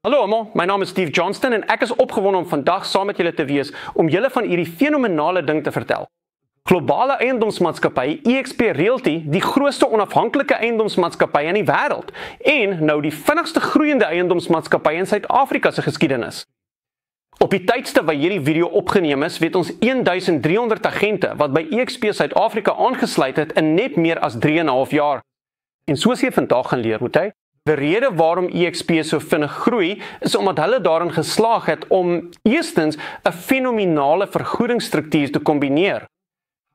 Hallo almal, my naam is Steve Johnston en ek is opgewonde om vandag saam met julle te wees om julle van hierdie fenomenale ding te vertel. Globale eiendomsmaatskappy eXp Realty, die grootste onafhanklike eiendomsmaatskappy in die wêreld en nou die vinnigste groeiende eiendomsmaatskappy in Suid-Afrika se geskiedenis. Op die tydstip waar hierdie video opgeneem is, weet ons 1300 agente wat by eXp Suid-Afrika aangesluit het in net meer as 3,5 jaar. En soos jy vandag gaan leer, moet hy die rede waarom eXp so vinnig groei, is omdat hulle daarin geslaag het om eerstens 'n fenominale vergoedingsstruktuur te kombineer.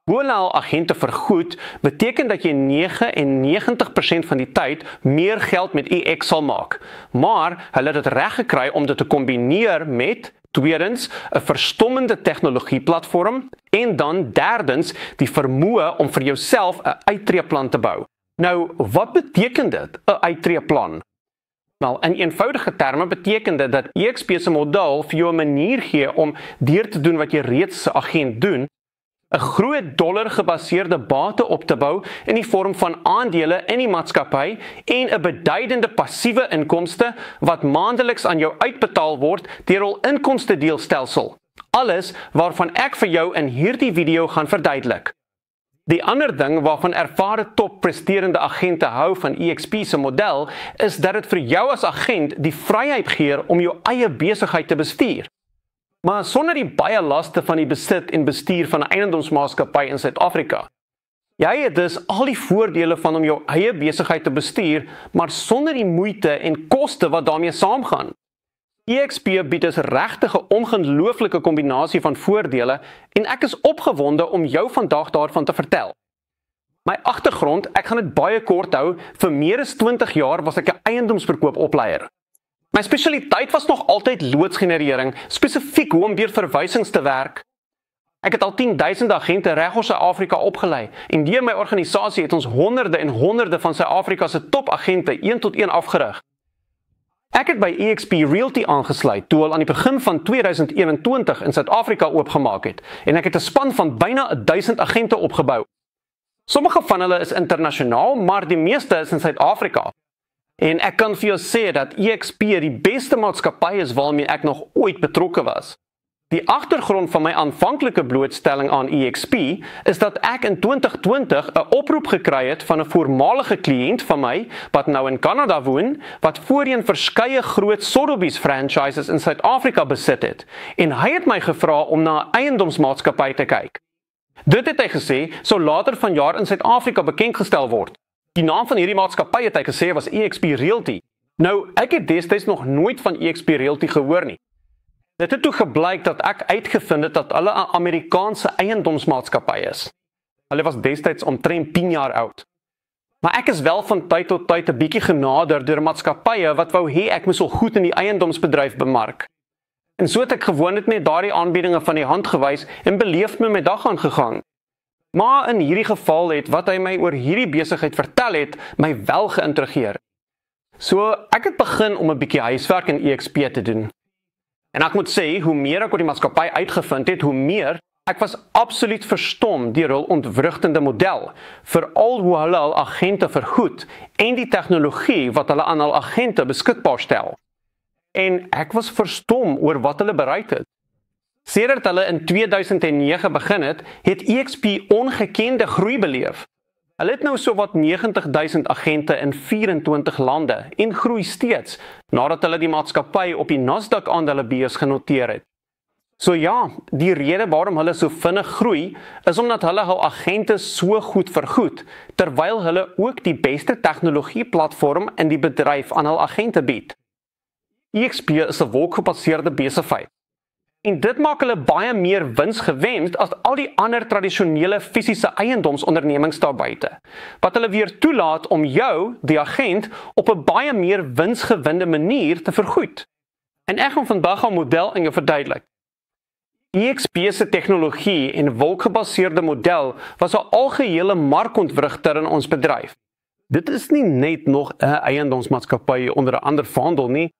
Hoe hulle al agente vergoed, beteken dat jy 99% van die tyd meer geld met EX sal maak. Maar hulle het dit reg gekry om dit te kombineer met tweedens 'n verstommende tegnologieplatform en dan derdens die vermoë om vir jouself 'n uittreeplan te bou. Nou, wat beteken dit, 'n uittreeplan? Wel, in eenvoudige terme beteken dit dat eXp se model vir jou 'n manier gee om deur te doen wat jy reeds as 'n agent doen, 'n groot dollar-gebaseerde bate op te bou in die vorm van aandele in die maatskappy en 'n beduidende passiewe inkomste wat maandeliks aan jou uitbetaal word deur hul inkomstedeelstelsel. Alles waarvan ek vir jou in hierdie video gaan verduidelik. Die ander ding waarvan ervare top presterende agente hou van eXp se model, is dat dit vir jou as agent die vryheid gee om jou eie besigheid te bestuur. Maar sonder die baie laste van die besit en bestuur van 'n eiendomsmaatskappy in Suid-Afrika. Jy het dus al die voordele van om jou eie besigheid te bestuur, maar sonder die moeite en koste wat daarmee saamgaan. eXp bied 'n regtig ongelooflike kombinasie van voordele en ek is opgewonde om jou vandag daarvan te vertel. My agtergrond, ek gaan dit baie kort hou, vir meer as 20 jaar was ek 'n eiendomsverkoopopleier. My spesialiteit was nog altyd loodsgenerering, spesifiek hoe om deur verwysings te werk. Ek het al 10.000 agente reg oor Suid-Afrika opgelei en deur my organisasie het ons honderde en honderde van Suid-Afrika se topagente 1-tot-1 afgerig. Ek het by eXp Realty aangesluit toe al aan die begin van 2021 in Suid-Afrika oopgemaak het en ek het 'n span van byna 1000 agente opgebou. Sommige van hulle is internasionaal, maar die meeste is in Suid-Afrika. En ek kan vir jou sê dat eXp die beste maatskappy is waarmee ek nog ooit betrokke was. Die agtergrond van my aanvanklike blootstelling aan eXp is dat ek in 2020 'n oproep gekry het van 'n voormalige kliënt van my wat nou in Kanada woon, wat voorheen verskeie groot Sotheby's franchises in Suid-Afrika besit het en hy het my gevra om na 'n eiendomsmaatskappy te kyk. Dit het hy gesê sou later vanjaar in Suid-Afrika bekendgestel word. Die naam van hierdie maatskappy het hy gesê was eXp Realty. Nou, ek het destyds nog nooit van eXp Realty gehoor nie. Dit het toe gebleik dat ek uitgevind het dat hulle 'n Amerikaanse eiendomsmaatskappy is. Hulle was destyds omtrent 10 jaar oud. Maar ek is wel van tyd tot tyd 'n bietjie genader deur maatskappye wat wou hê ek moes al goed in die eiendomsbedryf bemark. En so het ek gewoonlik net daardie aanbiedinge van die hand gewys en beleefd met my dag aangegaan. Maar in hierdie geval het wat hy my oor hierdie besigheid vertel het, my wel geïntrigeer. So ek het begin om 'n bietjie huiswerk in eXp te doen. En ek moet sê, hoe meer ek oor die maatskappy uitgevind het, hoe meer ek was absoluut verstom deur hul ontwrigtende model, veral hoe hulle hul agente vergoed en die tegnologie wat hulle aan hul agente beskikbaar stel. En ek was verstom oor wat hulle bereik het. Sedert hulle in 2009 begin het eXp ongekende groei beleef. Hulle het nou sowat 90.000 agente in 24 lande en groei steeds, nadat hulle die maatskappy op die Nasdaq aandelebeurs genoteer het. So ja, die rede waarom hulle so vinnig groei, is omdat hulle hul agente so goed vergoed, terwyl hulle ook die beste tegnologieplatform in die bedryf aan hul agente bied. eXp is 'n wolkgebaseerde besigheid. En dit maak hulle baie meer winsgewend as al die ander tradisionele fisiese eiendomsondernemings daar buite, wat hulle weer toelaat om jou, die agent, op 'n baie meer winsgewende manier te vergoed. En ek gaan vandag 'n model aan jou verduidelik. eXp se tegnologie en wolkgebaseerde model was 'n algehele markontwrigter in ons bedryf. Dit is nie net nog 'n eiendomsmaatskappy onder 'n ander vaandel nie.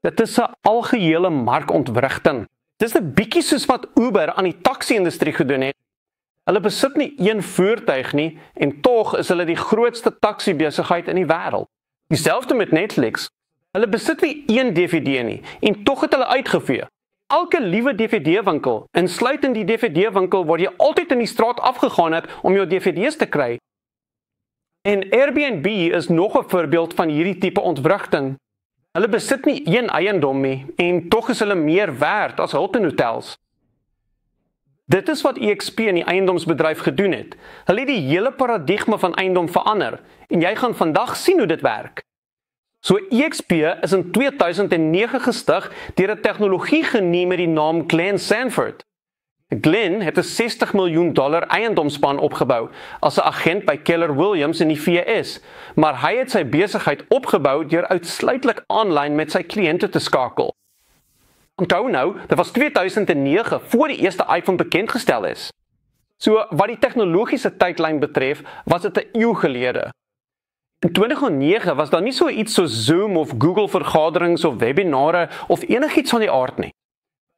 Dit is 'n algehele markontwrigting. Dis 'n bietjie soos wat Uber aan die taxi-industrie gedoen het. Hulle besit nie een voertuig nie en tog is hulle die grootste taxi-besigheid in die wêreld. Dieselfde met Netflix. Hulle besit nie een DVD nie, en tog het hulle uitgevee. Elke liewe DVD-winkel, insluitend die DVD-winkel waar jy altyd in die straat afgegaan het om jou DVD's te kry. En Airbnb is nog 'n voorbeeld van hierdie tipe ontwrigting. Hulle besit nie een eiendom nie, en tog is hulle meer werd as Hilton hotels. Dit is wat EXP in die eiendomsbedryf gedoen het. Hulle het die hele paradigma van eiendom verander, en jy gaan vandag sien hoe dit werk. So EXP is in 2009 gestig deur 'n tegnologiegenie met die naam Glenn Sanford. Glenn het 'n $60 miljoen eiendomspan opgebou as 'n agent by Keller Williams in die VS, maar hy het sy besigheid opgebou deur uitsluitlik aanlyn met sy kliënte te skakel. Onthou nou, dit was 2009 voor die eerste iPhone bekendgestel is. So wat die tegnologiese tydlyn betref, was dit 'n eeu gelede. In 2009 was daar nie so iets soos Zoom of Google vergaderings of webinare of enigiets van die aard nie.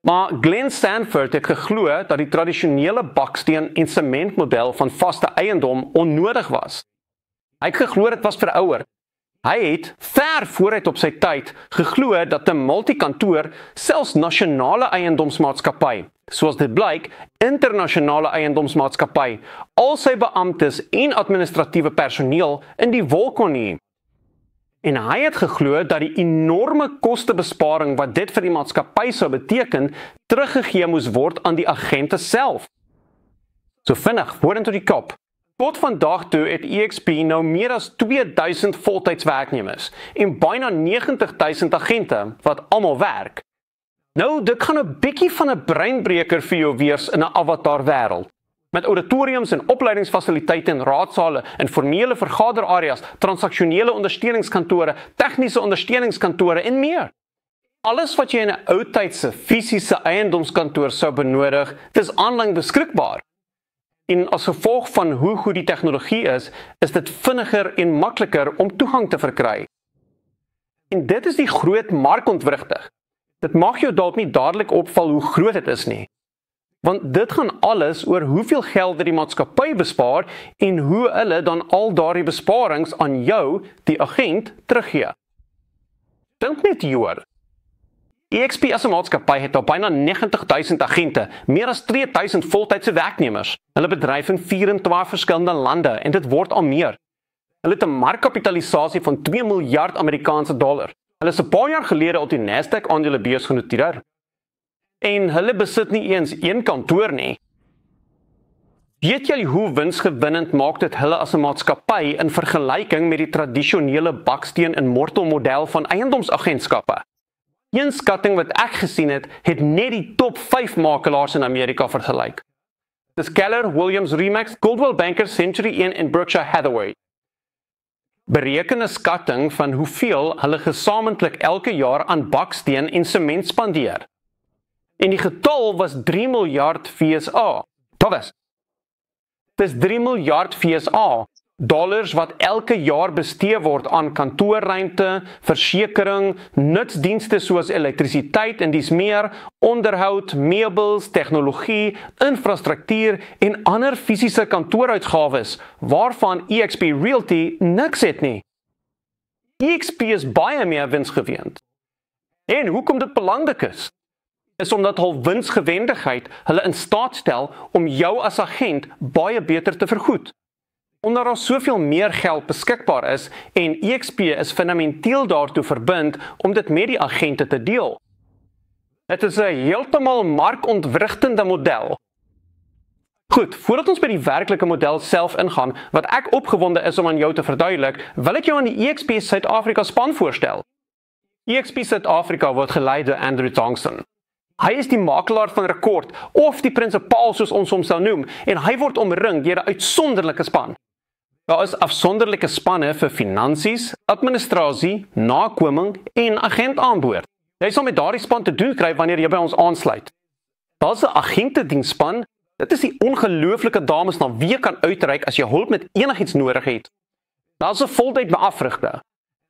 Maar Glenn Sanford het geglo dat die tradisionele baksteen en sementmodel van vaste eiendom onnodig was. Hy het geglo dit was verouder. Hy het ver vooruit op sy tyd geglo dat 'n multikantoor, selfs nasionale eiendomsmaatskappy, soos dit blyk, internasionale eiendomsmaatskappy, al sy beamptes en administratiewe personeel in die wolk kon hê. En hy het geglo dat die enorme kostebesparing wat dit vir die maatskappy sou beteken, teruggegee moes word aan die agente self. So vinnig, vorentoe die kop. Tot vandag toe het EXP nou meer as 2000 voltydswerknemers en byna 90,000 agente wat almal werk. Nou, dit gaan 'n bietjie van 'n breinbreker vir jou wees in 'n avatar wêreld. Met auditoriums en opleidingsfasiliteite en raadsale en formele vergaderareas, transaksionele ondersteuningskantore, tegniese ondersteuningskantore en meer. Alles wat jy in 'n oudtydse fisiese eiendomskantoor sou benodig, dis aanlyn beskikbaar. En as gevolg van hoe goed die tegnologie is dit vinniger en makliker om toegang te verkry. En dit is die groot markontwrigting. Dit mag jou dalk nie dadelik opval hoe groot dit is nie. Want dit gaan alles oor hoeveel geld die maatskappy bespaar en hoe hulle dan al daardie besparings aan jou, die agent, teruggee. Dink net hieroor. EXP as 'n maatskappy het al byna 90,000 agente, meer as 2000 voltydse werknemers. Hulle bedryf in 24 verskillende lande en dit word al meer. Hulle het 'n markkapitalisasie van 2 miljard Amerikaanse dollar. Hulle is 'n paar jaar gelede op die Nasdaq aandelebeurs genoteer. En hulle besit nie eens een kantoor nie. Weet jy hoe winsgewinnend maak dit hulle as 'n maatskappy in vergelyking met die tradisionele baksteen en mortel model van eiendomsagentskappe? Een skatting wat ek gesien het, het net die top 5 makelaars in Amerika vergelyk. Dis Keller, Williams, Remax, Coldwell Banker, Century 1 en Berkshire Hathaway. Bereken 'n skatting van hoeveel hulle gesamentlik elke jaar aan baksteen en sement spandeer. En die getal was 3 miljard VSA. Dis 3 miljard VSA dollars wat elke jaar bestee word aan kantoorruimte, versekering, nutsdienste soos elektrisiteit en dies meer, onderhoud, meubels, tegnologie, infrastruktuur en ander fisiese kantooruitgawes waarvan EXP Realty niks het nie. EXP is baie meer winsgewend. En hoekom dit belangrik is omdat hul winsgewendigheid hulle in staat stel om jou as agent baie beter te vergoed. Omdat daar soveel meer geld beskikbaar is en EXP is fundamenteel daartoe verbind om dit met die agente te deel. Dit is 'n heeltemal markontwrigtende model. Goed, voordat ons by die werklike model self ingaan, wat ek opgewonde is om aan jou te verduidelik, wil ek jou aan die EXP Suid-Afrika span voorstel. EXP Suid-Afrika word gelei deur Andrew Tongson. Hy is die makelaar van rekord, of die prinsipaal soos ons hom sou noem, en hy word omring deur 'n uitsonderlike span. Daar is afsonderlike spanne vir finansies, administrasie, nakoming en agentaanboord. Jy sal met daardie span te doen kry wanneer jy by ons aansluit. Daar is 'n agentedienspan. Dit is die ongelooflike dames na wie jy kan uitreik as jy hulp met enigiets nodig het. Daar is 'n voltydbeafrigter.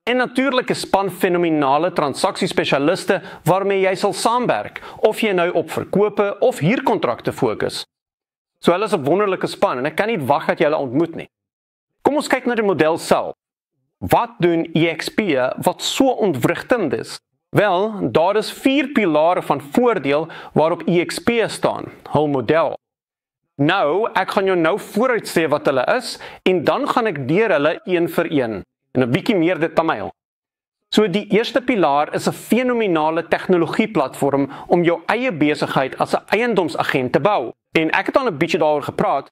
En natuurlik 'n span fenominale transaksiespesialiste waarmee jy sal saamwerk, of jy nou op verkope of huurkontrakte fokus. So hulle is 'n wonderlike span en ek kan nie wag dat jy hulle ontmoet nie. Kom ons kyk na die model self. Wat doen EXP wat so ontwrigtend is? Wel, daar is 4 pilare van voordeel waarop EXP staan, hul model. Nou, ek gaan jou nou vooruit sê wat hulle is, en dan gaan ek deur hulle een vir een, en 'n bietjie meer detail. So die eerste pilaar is 'n fenominale tegnologieplatform om jou eie besigheid as 'n eiendomsagent te bou. En ek het al 'n bietjie daaroor gepraat.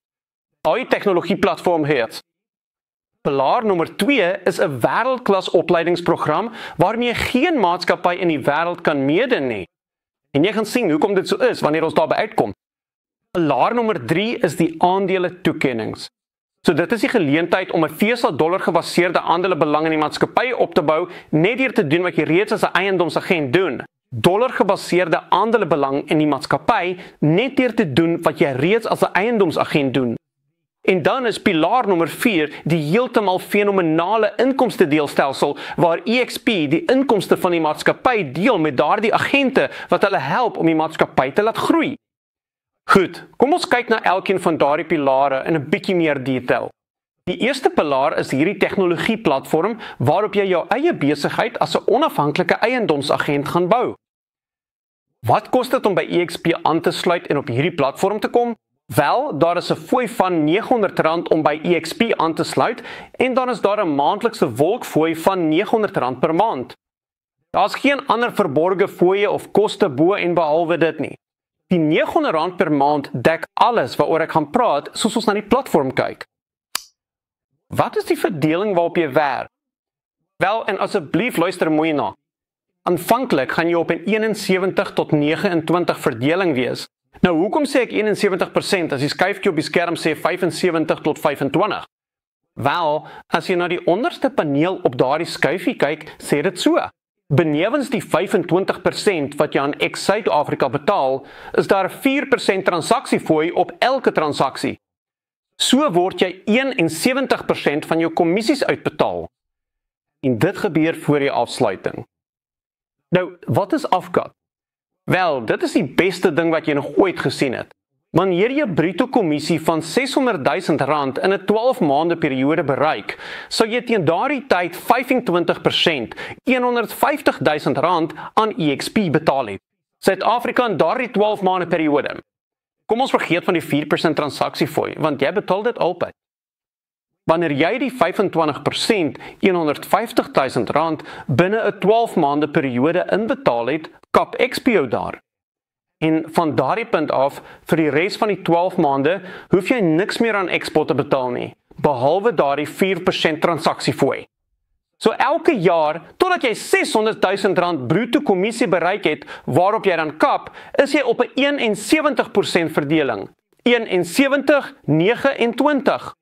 Daai tegnologieplatform heet. Pilaar nommer 2 is 'n wêreldklas opleidingsprogram waarmee geen maatskappy in die wêreld kan meedoen nie. En jy gaan sien hoekom dit so is wanneer ons daarby uitkom. Pilaar nommer 3 is die aandele toekennings. So dit is die geleentheid om 'n $dollar gebaseerde aandelebelang in die maatskappy op te bou net deur te doen wat jy reeds as 'n eiendomsagent doen. Dollar gebaseerde aandelebelang in die maatskappy net deur te doen wat jy reeds as 'n eiendomsagent doen. En dan is pilaar nommer 4 die heeltemal fenominale inkomstedeelstelsel waar EXP die inkomste van die maatskappy deel met daardie agente wat hulle help om die maatskappy te laat groei. Goed, kom ons kyk na elkeen van daardie pilare in 'n bietjie meer detail. Die eerste pilaar is hierdie tegnologieplatform waarop jy jou eie besigheid as 'n onafhanklike eiendomsagent gaan bou. Wat kos dit om by EXP aan te sluit en op hierdie platform te kom? Wel, daar is 'n fooi van R900 om by EXP aan te sluit en dan is daar 'n maandelikse wolkfooi van R900 per maand. Daar's geen ander verborgde fooie of koste bo en behalwe dit nie. Die R900 per maand dek alles waaroor ek gaan praat soos ons na die platform kyk. Wat is die verdeling waarop jy werk? Wel, en asseblief luister mooi na. Aanvanklik gaan jy op 'n 71/29 verdeling wees. Nou, hoekom sê ek 71% as die skuifjie op die skerm sê 75/25? Wel, as jy na die onderste paneel op daardie skuifjie kyk, sê dit so. Benewens die 25% wat jy aan X Suid-Afrika betaal, is daar 4% transaksiefooi op elke transaksie. So word jy 71% van jou kommissies uitbetaal. En dit gebeur voor die afsluiting. Nou, wat is afkat? Wel, dit is die beste ding wat jy nog ooit gesien het. Wanneer jy 'n bruto kommissie van R600,000 in 'n 12 maande periode bereik, sou jy teen daardie tyd 25%, R150,000 aan EXP betaal het. Suid-Afrika in daardie 12 maande periode. Kom ons vergeet van die 4% transaksiefooi, want jy betaal dit altyd. Wanneer jy die 25%, R150,000 binne 'n 12 maande periode inbetaal het, kap EXP jou daar. En van daardie punt af, vir die res van die 12 maande, hoef jy niks meer aan Expo te betaal nie, behalwe daardie 4% transaksiefooi. So elke jaar, totdat jy R600,000 bruto kommissie bereik het, waarop jy dan kap, is jy op 'n 71% verdeling. 71/29.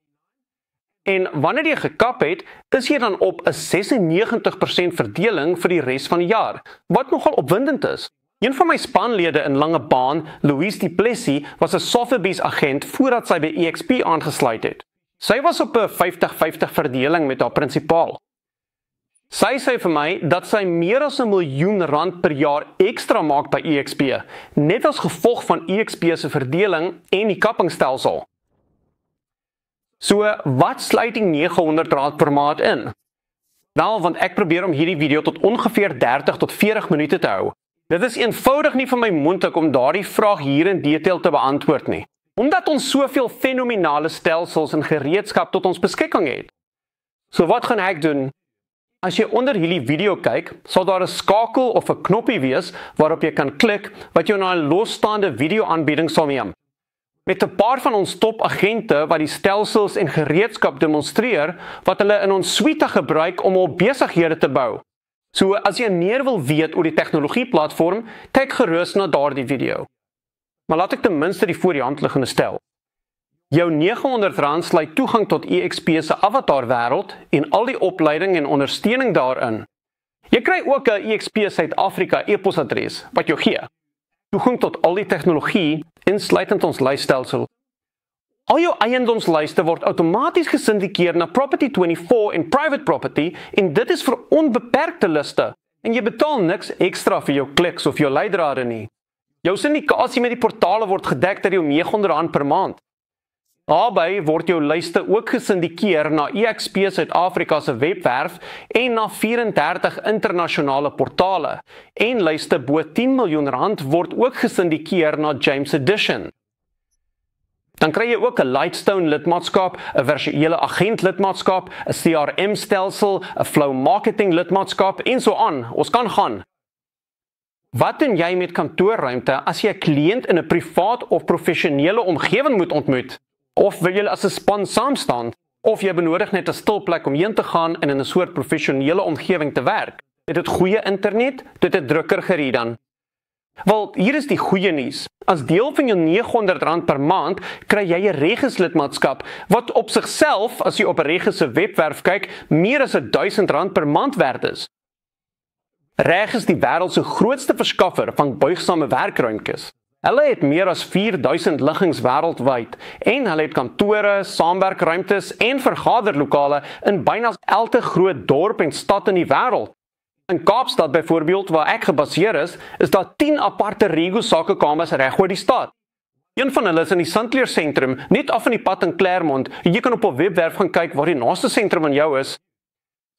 En wanneer jy gekap het, is jy dan op 'n 96% verdeling vir die res van die jaar, wat nogal opwindend is. Een van my spanlede in Lange Baan, Louise Du Plessis, was 'n Sotheby's agent voordat sy by EXP aangesluit het. Sy was op 'n 50-50 verdeling met haar prinsipaal. Sy sê vir my dat sy meer as R1 miljoen per jaar ekstra maak by EXP, net as gevolg van EXP se verdeling en die kappingstelsel. So, wat sluit die R900 per maand in? Wel, want ek probeer om hierdie video tot ongeveer 30 tot 40 minute te hou. Dit is eenvoudig nie van my moontlik om daardie vraag hier in detail te beantwoord nie, omdat ons soveel fenominale stelsels en gereedskap tot ons beskikking het. So wat gaan ek doen? As jy onder hierdie video kyk, sal daar 'n skakel of 'n knoppie wees waarop jy kan klik wat jou na 'n losstaande video-aanbieding sal neem. Met 'n paar van ons topagente wat die stelsels en gereedskap demonstreer wat hulle in ons suite gebruik om op besighede te bou. So as jy meer wil weet oor die tegnologieplatform, kyk gerus na daardie video. Maar laat ek ten minste die voor die hand liggende stel. Jou R900 sluit toegang tot EXP se avatar wêreld en al die opleiding en ondersteuning daarin. Jy kry ook 'n EXP Suid-Afrika e-posadres wat jou gee. Toegang tot al die tegnologie, insluitend ons lysstelsel. Al jou eiendomslyste word outomaties gesindikeer na Property24 en Private Property en dit is vir onbeperkte liste en jy betaal niks ekstra vir jou kliks of jou leidrade nie. Jou syndikasie met die portale word gedek deur jou R900 per maand. Daarbey word jou lyste ook gesindikeer na EXP Suid-Afrika se webwerf en na 34 internasionale portale. En lyste bo 10 miljoen rand word ook gesindikeer na James Edition. Dan kry jy ook 'n Lightstone lidmaatskap, 'n virtuele agent lidmaatskap, 'n CRM-stelsel, 'n Flow Marketing lidmaatskap en so aan. Ons kan gaan. Wat doen jy met kantoorruimte as jy 'n kliënt in 'n privaat of professionele omgewing moet ontmoet? Of wil jy as 'n span saam staan? Of jy benodig net 'n stil plek om heen te gaan en in 'n soort professionele omgewing te werk? Het dit goeie internet? Dit het drukker gereed dan. Wel, hier is die goeie nuus. As deel van jou R900 per maand, kry jy 'n Regis lidmaatskap wat op sigself, as jy op 'n Regis se webwerf kyk, meer as R1000 per maand werd is. Regis is die wêreld se grootste verskaffer van buigsame werkruimtes. Hulle het meer as 4000 liggings wêreldwyd en hulle het kantore, saamwerkruimtes en vergaderlokale in byna elke groot dorp en stad in die wêreld. In Kaapstad byvoorbeeld, waar ek gebaseer is daar 10 aparte Rego sakekamers reg oor die stad. Een van hulle is in die Sandclear sentrum, net af van die pad in Claremont, en jy kan op 'n webwerf gaan kyk waar die naaste sentrum aan jou is.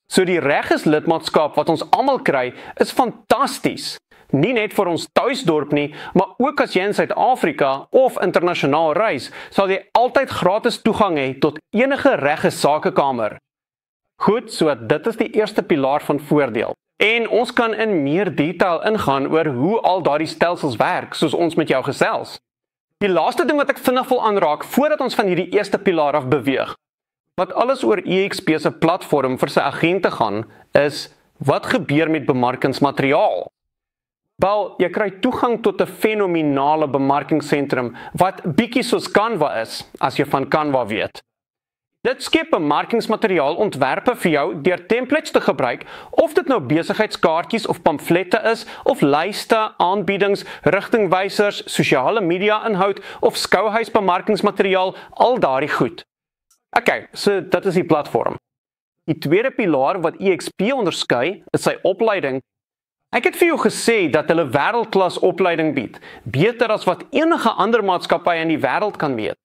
So die Regis lidmaatskap wat ons almal kry, is fantasties. Nie net vir ons tuisdorp nie, maar ook as jy in Suid-Afrika of internasionaal reis, sal jy altyd gratis toegang hê tot enige Regis sakekamer. Goed, so dit is die eerste pilaar van voordeel. En ons kan in meer detail ingaan oor hoe al daardie stelsels werk, soos ons met jou gesels. Die laaste ding wat ek vinnig wil aanraak, voordat ons van hierdie eerste pilaar af beweeg, wat alles oor EXP se platform vir sy agente gaan, is wat gebeur met bemarkingsmateriaal. Wel, jy kry toegang tot 'n fenominale bemarkingsentrum wat bietjie soos Canva is, as jy van Canva weet. Dit skep bemarkingsmateriaal ontwerpe vir jou deur templates te gebruik, of dit nou besigheidskaartjies of pamflette is, of lyste, aanbiedings, rigtingwysers, sosiale media inhoud of skouhuisbemarkingsmateriaal, al daardie goed. Okay, so dit is die platform. Die tweede pilaar wat EXP onderskei, is sy opleiding. Ek het vir jou gesê dat hulle wêreldklas opleiding bied, beter as wat enige ander maatskappy in die wêreld kan meet.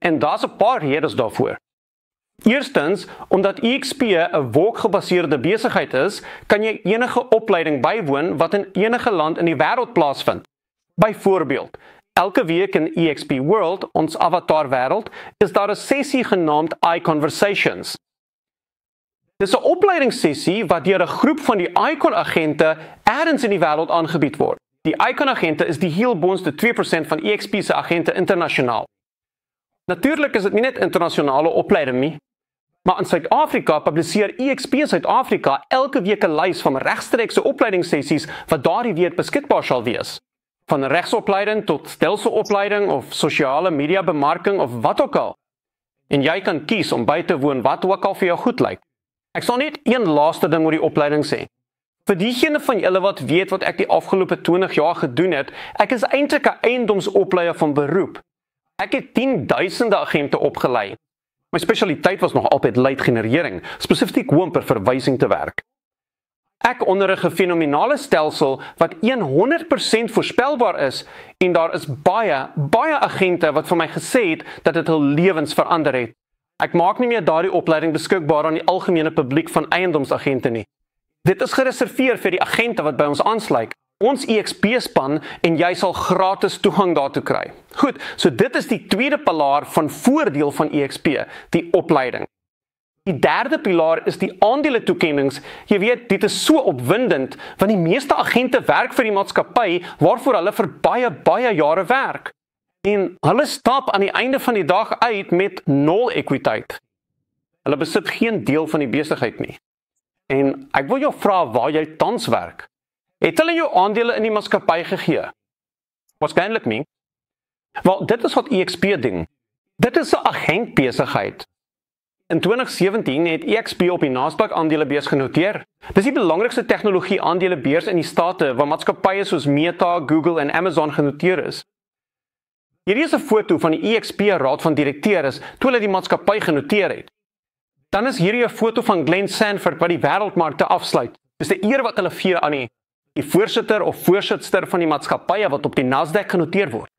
En daar's 'n paar redes daarvoor. Eerstens, omdat EXP 'n wolkgebaseerde besigheid is, kan jy enige opleiding bywoon wat in enige land in die wêreld plaasvind. Byvoorbeeld, elke week in EXP World, ons avatar wêreld, is daar 'n sessie genaamd iConversations. Dis 'n opleidingssessie wat deur 'n groep van die Icon-agente elders in die wêreld aangebied word. Die Icon-agente is die heel boonste 2% van EXP se agente internasionaal. Natuurlik is dit nie net internasionale opleiding nie, maar in Suid-Afrika publiseer EXP Suid-Afrika elke week 'n lys van regstreekse opleidingssessies wat daardie week beskikbaar sal wees. Van regsopleiding tot stelselopleiding of sosiale media bemarking of wat ook al. En jy kan kies om by te woon wat ook al vir jou goed lyk. Ek sal net een laaste ding oor die opleiding sê. Vir diegene van julle wat weet wat ek die afgelope 20 jaar gedoen het, ek is eintlik 'n eiendomsopleier van beroep. Ek het 10.000 agente opgelei. My spesialiteit was nog altyd leadgenerering, spesifiek hoe om per verwysing te werk. Ek onderrig 'n fenominale stelsel wat 100% voorspelbaar is en daar is baie agente wat vir my gesê het dat dit hul lewens verander het. Ek maak nie meer daardie opleiding beskikbaar aan die algemene publiek van eiendomsagente nie. Dit is gereserveer vir die agente wat by ons aansluit. Ons EXP-span en jy sal gratis toegang daartoe kry. Goed, so dit is die tweede pilaar van voordeel van EXP, die opleiding. Die derde pilaar is die aandele-toekennings. Jy weet, dit is so opwindend, want die meeste agente werk vir die maatskappy waarvoor hulle vir baie jare werk. En hulle stap aan die einde van die dag uit met 0 ekwiteit. Hulle besit geen deel van die besigheid nie. En ek wil jou vra waar jy tans werk. Het hulle jou aandele in die maatskappy gegee? Waarskynlik nie. Wel, dit is wat EXP ding. Dit is 'n agentbesigheid. In 2017 het EXP op die Nasdaq aandelebeurs genoteer. Dis die belangrikste tegnologie aandelebeurs in die state waar maatskappye soos Meta, Google en Amazon genoteer is. Hierdie is 'n foto van die EXP raad van direkteurs toe hulle die maatskappy genoteer het. Dan is hierdie 'n foto van Glenn Sanford wat die wêreldmarkte afsluit. Dis 'n eer wat hulle gee aan die voorsitter of voorsitster van die maatskappye wat op die Nasdaq genoteer word.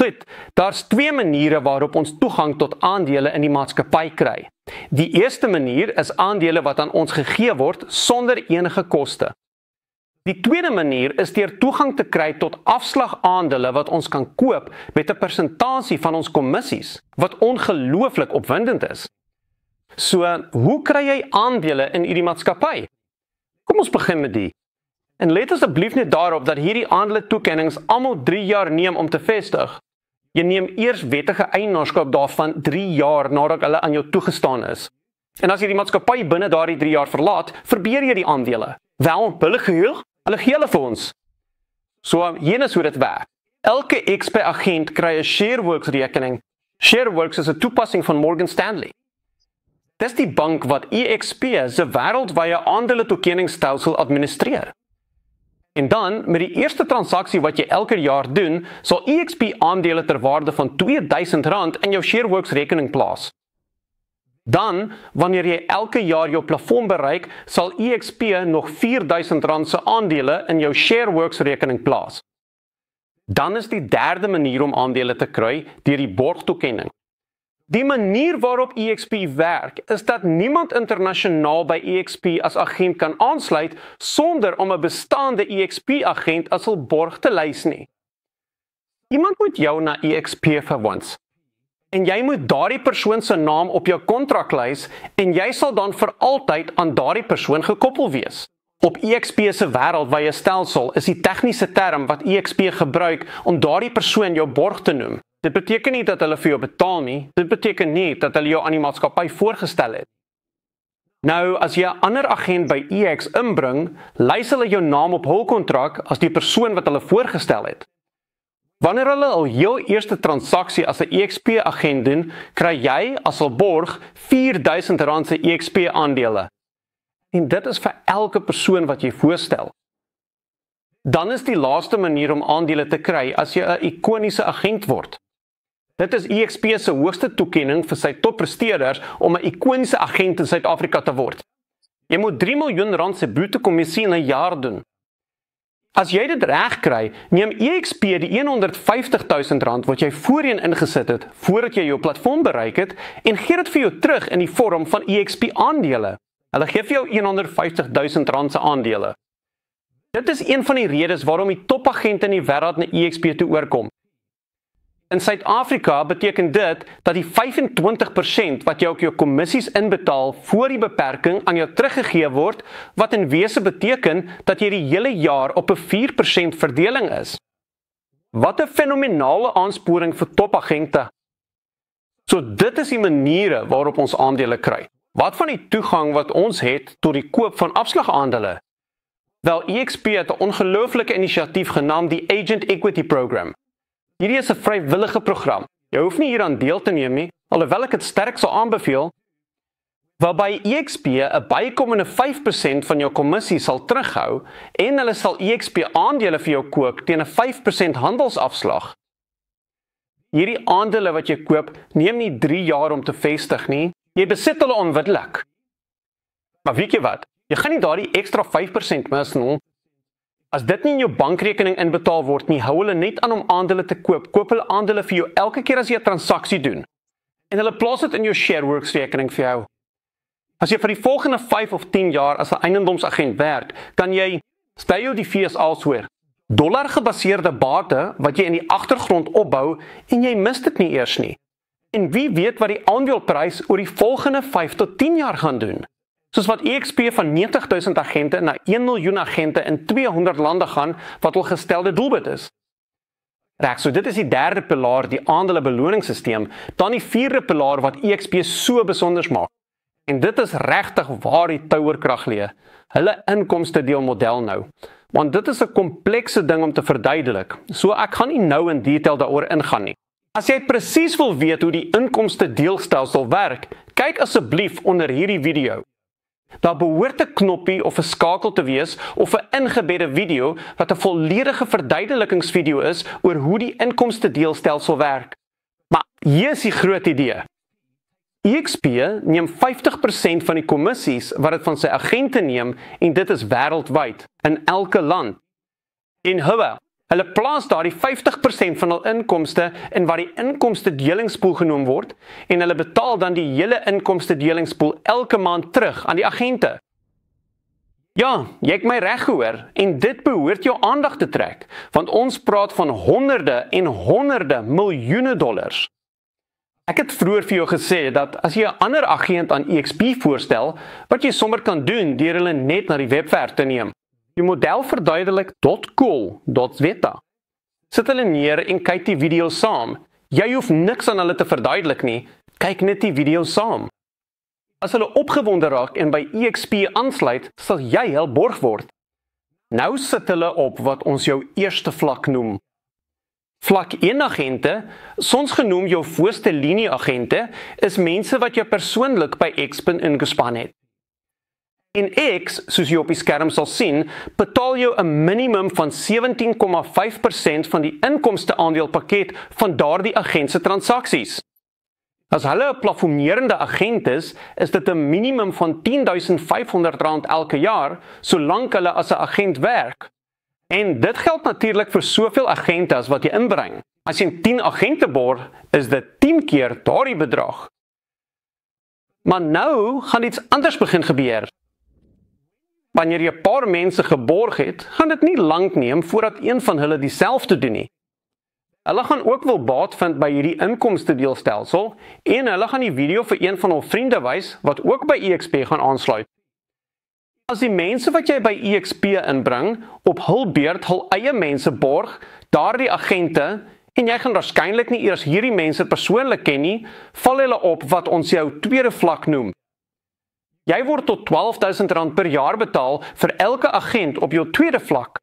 Goed, daar's twee maniere waarop ons toegang tot aandele in die maatskappy kry. Die eerste manier is aandele wat aan ons gegee word sonder enige koste. Die tweede manier is deur toegang te kry tot afslagaandele wat ons kan koop met 'n persentasie van ons kommissies, wat ongelooflik opwindend is. So, hoe kry jy aandele in hierdie maatskappy? Kom ons begin met die. En let asseblief net daarop dat hierdie aandeletoekennings almal 3 jaar neem om te vestig. Jy neem eers wettige eienaarskap daarvan 3 jaar nadat hulle aan jou toegestaan is. En as jy die maatskappy binne daardie 3 jaar verlaat, verbeur jy die aandele. Wel, hulle gee hulle vir ons. So, hier is hoe dit werk. Elke XP-agent kry 'n ShareWorks rekening. ShareWorks is 'n toepassing van Morgan Stanley. Dis die bank wat EXP se wêreldwye aandeletoekenningsstelsel administreer. En dan, met die eerste transaksie wat jy elke jaar doen, sal EXP aandele ter waarde van R2000 in jou ShareWorks rekening plaas. Dan, wanneer jy elke jaar jou plafon bereik, sal EXP nog R4000 se aandele in jou ShareWorks rekening plaas. Dan is die derde manier om aandele te kry, deur die borgtoekenning. Die manier waarop EXP werk, is dat niemand internasionaal by EXP as agent kan aansluit sonder om 'n bestaande EXP-agent as hul borg te lys nie. Iemand moet jou na EXP verwys. En jy moet daardie persoon se naam op jou kontrak lys en jy sal dan vir altyd aan daardie persoon gekoppel wees. Op EXP se wêreldwye stelsel is die tegniese term wat EXP gebruik om daardie persoon jou borg te noem. Dit beteken nie dat hulle vir jou betaal nie, dit beteken nie dat hulle jou aan die maatskappy voorgestel het. Nou, as jy 'n ander agent by EX inbring, lys hulle jou naam op hul kontrak as die persoon wat hulle voorgestel het. Wanneer hulle al jou eerste transaksie as 'n EXP-agent doen, kry jy as hul borg R4000 se EXP-aandele. En dit is vir elke persoon wat jy voorstel. Dan is die laaste manier om aandele te kry as jy 'n ikoniese agent word. Dit is EXP se hoogste toekenning vir sy toppresteerders om 'n ikoniese agent in Suid-Afrika te word. Jy moet R3 miljoen se bruto kommissie in 'n jaar doen. As jy dit reg kry, neem EXP die R150.000 wat jy voorheen ingesit het, voordat jy jou platform bereik het, en gee dit vir jou terug in die vorm van EXP-aandele. Hulle gee vir jou R150.000 se aandele. Dit is een van die redes waarom die topagente in die wêreld na EXP toe oorkom. In Suid-Afrika beteken dit dat die 25% wat jy op jou kommissies inbetaal voor die beperking aan jou teruggegee word, wat in wese beteken dat jy die hele jaar op 'n 4% verdeling is. Wat 'n fenominale aansporing vir topagente. So dit is die maniere waarop ons aandele kry. Wat van die toegang wat ons het tot die koop van afslagaandele? Wel, EXP het 'n ongelooflike inisiatief genaamd die Agent Equity Program. Hierdie is 'n vrywillige program. Jy hoef nie hieraan deel te neem nie, alhoewel ek dit sterk sal aanbeveel, waarby EXP 'n bykomende 5% van jou kommissie sal terughou en hulle sal EXP aandele vir jou koop teen 'n 5% handelsafslag. Hierdie aandele wat jy koop, neem nie 3 jaar om te vestig nie. Jy besit hulle onmiddellik. Maar weet jy wat? Jy gaan nie daardie ekstra 5% mis nie. As dit nie in jou bankrekening inbetaal word nie, hou hulle net aan om aandele te koop. Koop hulle aandele vir jou elke keer as jy 'n transaksie doen. En hulle plaas dit in jou ShareWorks rekening vir jou. As jy vir die volgende 5 of 10 jaar as 'n eiendomsagent werk, kan jy, stel jou die fees alsweer, dollar-gebaseerde bate wat jy in die agtergrond opbou en jy mis dit nie eers nie. En wie weet wat die aandeleprys oor die volgende 5 tot 10 jaar gaan doen? Soos wat EXP van 90.000 agente na 1 miljoen agente in 200 lande gaan, wat hul gestelde doelwit is. Reg, so dit is die derde pilaar, die aandelebeloningssisteem, dan die vierde pilaar wat EXP so besonder maak. En dit is regtig waar die touwerkrag lê, hulle inkomstedeelmodel nou. Want dit is 'n komplekse ding om te verduidelik, so ek gaan nie nou in detail daaroor ingaan nie. As jy presies wil weet hoe die inkomstedeelstelsel werk, kyk asseblief onder hierdie video. Daar behoort 'n knoppie of 'n skakel te wees of 'n ingebedde video wat 'n volledige verduidelikingsvideo is oor hoe die inkomstedeelstelsel werk. Maar hier is die groot idee. EXP neem 50% van die kommissies wat dit van sy agente neem en dit is wêreldwyd, in elke land. En Hulle plaas daardie 50% van hul inkomste in wat die inkomste delingspool genoem word en hulle betaal dan die hele inkomste delingspool elke maand terug aan die agente. Ja, jy het my reg gehoor en dit behoort jou aandag te trek, want ons praat van honderde en honderde miljoene dollars. Ek het vroeër vir jou gesê dat as jy 'n ander agent aan EXP voorstel, wat jy sommer kan doen deur hulle net na die webwerf te neem. Die model verduidelik .cool.weta. Sit hulle neer en kyk die video saam. Jy hoef niks aan hulle te verduidelik nie, kyk net die video saam. As hulle opgewonde raak en by EXP aansluit, sal jy hul borg word. Nou sit hulle op wat ons jou eerste vlak noem. Vlak 1 agente, soms genoem jou voorste linie agente, is mense wat jy persoonlik by Xpin ingespan het. En X, soos jy op die skerm sal sien, betaal jou 'n minimum van 17,5% van die inkomste aandeelpakket van daardie agent se transaksies. As hulle 'n plafonnerende agent is dit 'n minimum van R10.500 elke jaar, solank hulle as 'n agent werk. En dit geld natuurlik vir soveel agente as wat jy inbring. As jy 10 agente borg, is dit 10 keer daardie bedrag. Maar nou gaan iets anders begin gebeur. Wanneer jy 'n paar mense geborg het, gaan dit nie lank neem voordat een van hulle dieselfde doen nie. Hulle gaan ook wil baat vind by hierdie inkomstedeelstelsel en hulle gaan die video vir een van hul vriende wys wat ook by EXP gaan aansluit. As die mense wat jy by EXP inbring op hul beurt hul eie mense borg, daardie agente, en jy gaan waarskynlik nie eers hierdie mense persoonlik ken nie, val hulle op wat ons jou tweede vlak noem. Jy word tot R12.000 per jaar betaal vir elke agent op jou tweede vlak.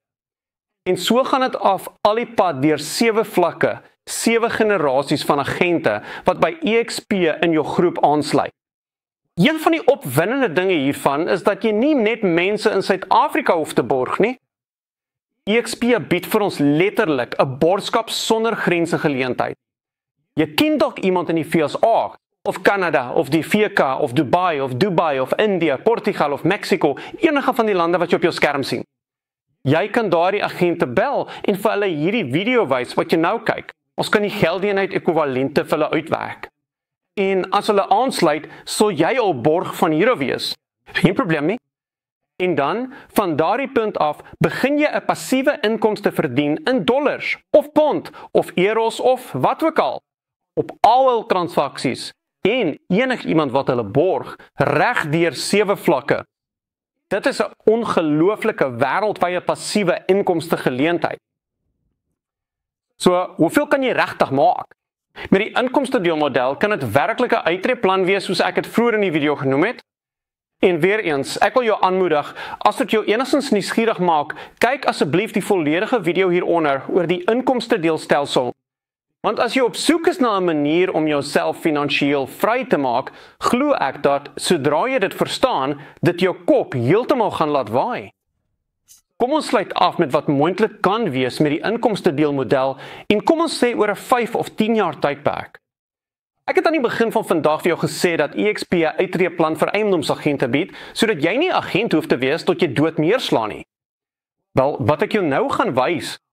En so gaan dit af al die pad deur 7 vlakke, 7 generasies van agente wat by EXP in jou groep aansluit. Een van die opwindende dinge hiervan is dat jy nie net mense in Suid-Afrika hoef te borg nie. EXP bied vir ons letterlik 'n borgskap sonder grense geleentheid. Jy ken dalk iemand in die VSA, of Canada, of die VK, of Dubai, of India, Portugal of Mexico, enige van die lande wat jy op jou skerm sien. Jy kan daardie agente bel en vir hulle hierdie video wys wat jy nou kyk. Ons kan die geldeenheid ekwivalente vir hulle uitwerk. En as hulle aansluit, sal jy al borg van hier af wees. Geen probleem nie. En dan, van daardie punt af, begin jy 'n passiewe inkomste verdien in dollars, of pond, of euros, of wat ook al, op al hul transaksies, en enigiemand wat hulle borg, reg deur 7 vlakke. Dit is 'n ongelooflike wêreldwye passiewe inkomste geleentheid. So, hoeveel kan jy regtig maak? Met die inkomstedeelmodel kan dit werklik 'n uittreeplan wees soos ek dit vroeër in die video genoem het. En weer eens, ek wil jou aanmoedig, as dit jou enigstens nuuskierig maak, kyk asseblief die volledige video hieronder oor die inkomstedeelstelsel. Want as jy op soek is na 'n manier om jouself finansiëel vry te maak, glo ek dat, sodra jy dit verstaan, dit jou kop heeltemal gaan laat waai. Kom ons sluit af met wat moontlik kan wees met die inkomstedeelmodel en kom ons sê oor 'n 5 of 10 jaar tydperk. Ek het aan die begin van vandag vir jou gesê dat EXP 'n uitreeplan vir eiendomsagente bied, sodat jy nie agent hoef te wees tot jy dood neerslaan nie. Wel, wat ek jou nou gaan wys,